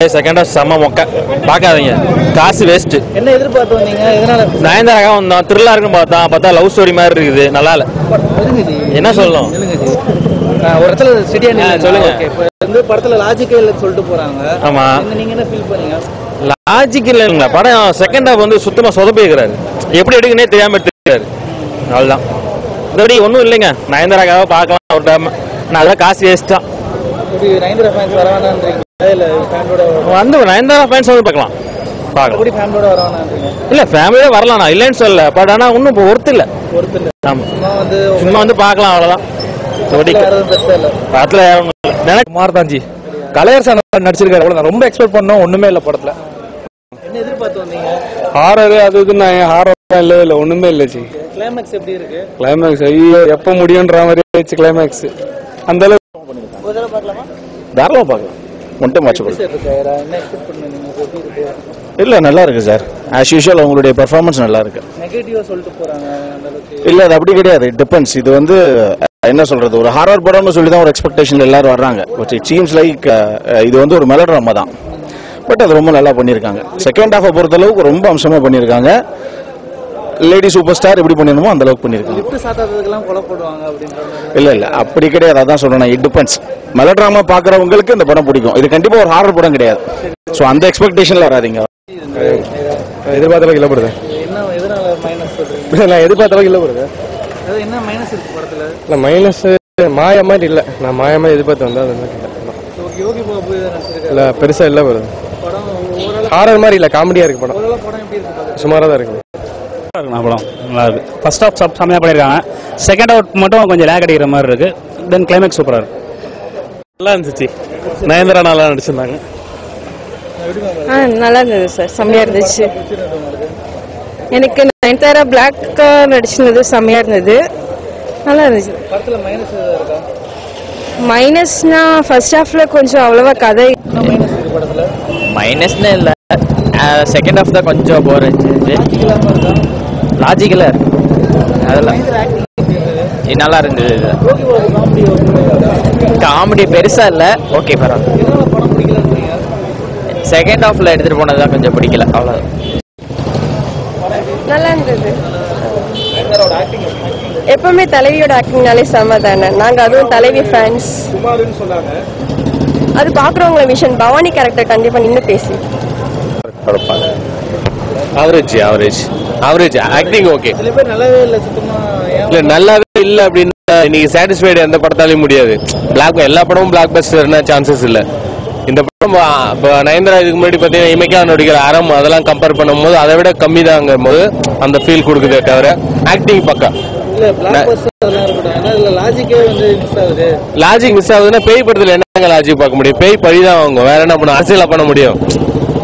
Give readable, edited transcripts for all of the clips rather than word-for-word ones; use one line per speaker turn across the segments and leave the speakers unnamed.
Second half செம்ம மொக்க பார்க்காதீங்க, காசு வேஸ்ட்.
என்ன எதிர்பார்த்து வந்தீங்க? எதனால
நயன்தாரா வந்தோம், த்ரில்லா இருக்குன்னு பார்த்தா லவ் ஸ்டோரி மாதிரி இருக்குது, நல்லா இல்லை. என்ன சொல்லணும்?
ஒரு இடத்துல ஸ்டெடியா
சொல்லுங்க.
வந்து படத்துல லாஜிக்கே இல்ல சொல்லிட்டு போறாங்க.
ஆமா,
நீங்க என்ன ஃபீல் பண்ணீங்க?
லாஜிக் இல்லைங்களா? படம் செகண்ட் ஹாஃப் வந்து சுத்தமா சொதப்பிக்கிறாரு, எப்படி எடுக்குன்னே தெரியாம எடுத்துருக்காரு, அவ்வளவுதான். மற்றபடி ஒன்றும் இல்லைங்க. நயன்தாராக்காக பார்க்கலாம் ஒரு டைம், நான் அதெல்லாம் காசு வேஸ்ட் தான்.
நயன்தாரா ஃபேன்ஸ் வர வேணான்றீங்க இல்ல ஃபேமிலியோட
வந்து நயன்தாரா ஃபேன்ஸ் வந்து பார்க்கலாம்.
எப்படி ஃபேமிலியோட வர வேணான்றீங்க?
இல்ல ஃபேமிலியோட வரலாம், நான் இல்லைன்னு சொல்லல. பட் ஆனா ஒன்றும் இப்போ ஒர்த்து இல்லை. ஆமா, சும்மா வந்து பார்க்கலாம், அவ்வளவுதான். படத்துல
மார்தாஞ்சி கலையரசா நடிச்சிருக்காரு, அவ்வளவுதான். ரொம்ப எக்ஸ்பெக்ட் பண்ணோம், ஒண்ணுமே இல்ல படத்துல.
என்ன எதிர்பார்த்து வந்தீங்க?
ஹாரர் அது இதுன்னு ஹாரர் இல்ல ஒண்ணுமே இல்ல. ஜி
கிளைமாக்ஸ் எப்படி இருக்கு?
கிளைமேக்ஸ் ஐயோ எப்ப முடியும்ன்ற மாதிரி ஆயிடுச்சு கிளைமேக்ஸ். அந்த அளவுக்கு
பார்க்கலாமா?
தாராளமா பார்க்கலாம். ஒன்றை மாச்சு இல்ல, நல்லா இருக்கு சார். ஆஸ் யூஷுவல் அவங்களுடைய பெர்ஃபார்மன்ஸ் நல்லா இருக்கு.
நெகட்டிவா சொல்லிட்டு போறாங்க அந்த அளவுக்கு
இல்ல, அது அப்படி கிடையாது. It depends. இது வந்து என்ன சொல்றது, ஒரு ஹாரர் படம்னு சொல்லி தான் ஒரு எக்ஸ்பெக்டேஷன்ல எல்லாரும் வர்றாங்க. இட் சீம்ஸ் லைக் இது வந்து ஒரு மெலோட்ராமா தான். பட் அது ரொம்ப நல்லா பண்ணியிருக்காங்க. செகண்ட் ஹாஃபை பொறுத்த அளவுக்கு ரொம்ப அம்சமா பண்ணியிருக்காங்க. லேடி சூப்பர் ஸ்டார் எப்படி பண்ணிருமோ அந்த அளவுக்கு பண்ணியிருக்காங்க. இல்ல அப்படி கிடையாது. அதான் சொல்றேன், இட் டிபெண்ட்ஸ். மெலோட்ராமா பாக்குறவங்களுக்கு இந்த படம் பிடிக்கும். இது கண்டிப்பா ஒரு ஹாரர் படம் கிடையாது. சோ அந்த எக்ஸ்பெக்டேஷன்ல வராதீங்க.
எதிர்பார்த்த அளவுக்கு இல்ல படுது. எதிர்பார்த்த அளவுக்கு இல்ல படுது.
என்ன மைனஸ் இருக்கு படத்துல?
இல்ல மைனஸ் மாயா மாதிரி இல்ல. நான் மாயா மாதிரி எதிர்பார்த்து வந்தா அது மாதிரி
யோகி பாபு நடிச்சிருக்காரு.
இல்ல பெருசா இல்ல படுது.
படம்
ஹாரர் மாதிரி இல்ல, காமெடியா இருக்கு படம்.
படம் எப்படி இருக்கு?
சுமாரா தான் இருக்கு.
படம் நல்லா இருக்கு. ஃபர்ஸ்ட் ஹாஃப் செம்மையா பண்ணிருக்காங்க. செகண்ட் ஹாஃப் மட்டும் கொஞ்சம் லேக் அடிக்கிற மாதிரி இருக்கு. தென் கிளைமேக்ஸ் சூப்பரா இருக்கு.
நல்லா இருந்துச்சு. நயன்தாரா நல்லா நடிச்சிருந்தாங்க.
நல்லா இருந்தது சார், செம்மையா இருந்துச்சு. எனக்கு நயன்தாரா பிளாக்கா நடிச்சிருந்தது செம்மையா இருந்தது, நல்லா இருந்துச்சு.
படத்துல மைனஸ் இருக்கா?
மைனஸ்னா ஃபர்ஸ்ட் ஹாஃப்ல கொஞ்சம் அவ்வளவா கதை
மைனஸ் இருக்கு படத்துல.
மைனஸ்னே இல்லை, செகண்ட் ஹாஃப் தான் கொஞ்சம் போர் இருந்துச்சு. லாஜிக்கலா இருக்கு, அதெல்லாம் நல்லா இருந்தது. காமெடி பெருசா இல்ல, ஓகே பரவாயில்ல. செகண்ட் ஹாஃப்ல எடுத்துட்டு போனதுதான் கொஞ்சம் பிடிக்கல, அவ்வளவு.
நல்லா இருந்தது. எப்பவுமே தலைவியோட ஆக்டிங்னாலே செம்ம தானே. நாங்க அதுவும் தலைவி ஃபேன்ஸ். அது பாக்குறவங்கள விஷன் பவானி கேரக்டர் கண்டிப்பா நின்று பேசி.
Average acting okay.
சில பேர் நல்லாவே இல்ல, சுத்தமா
இல்ல நல்லாவே இல்ல அப்படின்னு நீங்க சாட்டிஸ்ஃபைடு எந்த படத்தாலையும் முடியாது. எல்லா படமும் பிளாக் பஸ்டர்னா சான்சஸ் இல்ல. இந்த படம் நயன்தாரா இதுக்கு முன்னாடி பாத்தீங்கன்னா இமைக்கா நடிக்கிற அறம் அதெல்லாம் கம்பேர் பண்ணும்போது அதை விட கம்மி தாங்கும் போது அந்த ஃபீல் கொடுக்குதே தவிர ஆக்டிங் பக்கா லாஜிக் மிஸ் ஆகுதுன்னா பேய் படத்துல என்னங்க லாஜிக் பார்க்க முடியும்? பேய் பழிதான் வாங்கும், வேற என்ன பண்ண அரசியலா பண்ண முடியும்?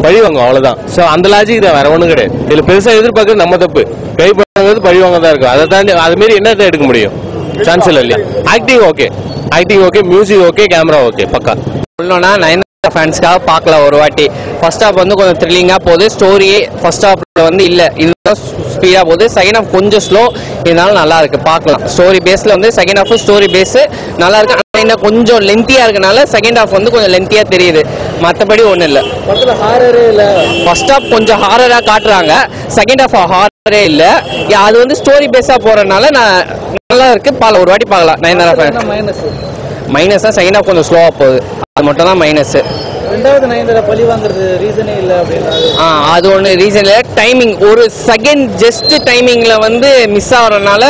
பழி வாங்கும், அவ்வளவுதான். சோ அந்த லாஜிக் தான், வேற ஒண்ணும் கிடையாது. இதுல பெருசா எதிர்பார்க்கறது நம்ம தப்பு. பேய் படங்கிறது பழி வாங்க தான் இருக்கும். அதை தாண்டி அது மாரி என்னத்தை எடுக்க முடியும்? சான்ஸ் இல்லையா? Acting okay, music okay, camera okay, பக்கா.
சொல்லணும்னா நயன்தாரா ஃபேன்ஸ்க்காக பார்க்கலாம் ஒரு வாட்டி. ஃபர்ஸ்ட் ஹாஃப் வந்து கொஞ்சம் த்ரில்லிங்கா போகுது. ஸ்டோரியே ஃபர்ஸ்ட் ஹாஃப்ல வந்து இல்ல, இதுதான் ஸ்பீடா போகுது. செகண்ட் ஹாஃப் கொஞ்சம் ஸ்லோ, இதனால நல்லா இருக்கு, பார்க்கலாம். ஸ்டோரி பேஸ்ல வந்து செகண்ட் ஹாஃப் ஸ்டோரி பேஸ் நல்லா இருக்கு. ஆனா என்ன கொஞ்சம் லென்த்தியா இருக்கனால செகண்ட் ஹாஃப் வந்து கொஞ்சம் லென்த்தியா தெரியுது. மற்றபடி ஒன்றும் இல்லை.
படத்துல ஹாரரே இல்ல.
ஃபர்ஸ்ட் ஹாஃப் கொஞ்சம் ஹாரரா காட்டுறாங்க, செகண்ட் ஹாஃப் ஹாரரே இல்ல. அது வந்து ஸ்டோரி பேஸா போறதுனால நல்லா இருக்கு, ஒரு வாட்டி பார்க்கலாம். நயன்தாரா ஃபேன் மைனஸா செகண்ட் ஹாஃப் கொஞ்சம் ஸ்லோவா போகுது, அது மட்டும் தான் மைனஸ்.
ரெண்டாவது நயன்தாரா பழி வாங்குறது ரீசனே இல்ல அப்படின்னா
அது ஒன்று ரீசன் இல்லை. டைமிங் ஒரு செகண்ட் ஜஸ்ட் டைமிங்ல வந்து மிஸ் ஆகிறதுனால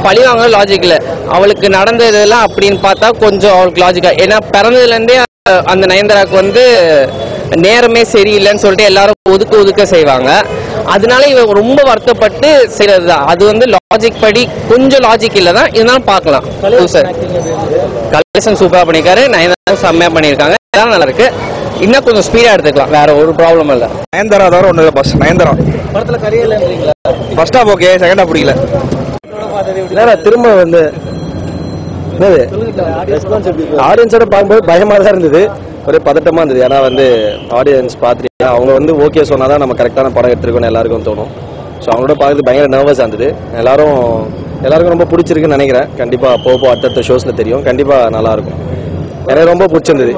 பழி வாங்க லாஜிக் இல்லை. அவளுக்கு நடந்ததெல்லாம் அப்படின்னு பார்த்தா கொஞ்சம் அவளுக்கு லாஜிக்கா, ஏன்னா பிறந்ததுலேருந்தே அந்த நயன்தாராக்கு வந்து நேரமே சரியில்லைன்னு சொல்லிட்டு எல்லாரும் ஒதுக்க செய்வாங்க. அதனால இவ ரொம்ப வருத்தப்பட்டு செய்யறது தான். அது வந்து லாஜிக் படி கொஞ்சம் லாஜிக் இல்லை தான், இருந்தாலும் பார்க்கலாம். கலெக்ஷன் சூப்பரா பண்ணிருக்காரு, நயன்தாரா செம்மையா பண்ணியிருக்காங்க, எல்லாம் நல்லா இருக்கு. இன்னும் கொஞ்சம் ஸ்பீடா எடுத்துக்கலாம், வேற ஒரு ப்ராப்ளம் இல்ல.
நயன்தாரா தவிர ஒண்ணு இல்ல. நயன்தாரா
படத்துல கரியலன்றீங்களா?
First half okay, second half பிடிக்கல. திரும்ப வந்து ஆடியன்ஸோட பார்க்கும்போது பயமா தான் இருந்தது, ஒரே பதட்டமா இருந்தது. ஏன்னா வந்து ஆடியன்ஸ் பார்த்துட்டு அவங்க வந்து ஓகே சொன்னாதான் நம்ம கரெக்டான படம் எடுத்துருக்கோம்னு எல்லாருக்கும் தோணும். ஸோ அவங்களோட பார்க்கறது பயங்கர நர்வஸாக இருந்தது. எல்லாருக்கும் ரொம்ப பிடிச்சிருக்குன்னு நினைக்கிறேன். கண்டிப்பா போக அடுத்தடுத்த ஷோஸ்ல தெரியும். கண்டிப்பா நல்லா இருக்கும். எனக்கு ரொம்ப பிடிச்சிருந்தது.